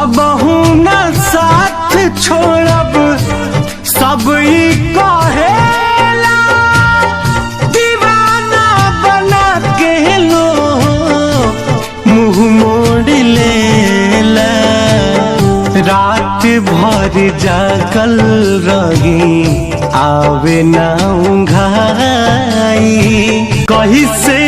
अब न साथ छोड़ब सब ही कहेला, दीवाना बना के लो मुँह मोड़ लेला। रात भर जागल रही आवे ना उंघाई, कहीं से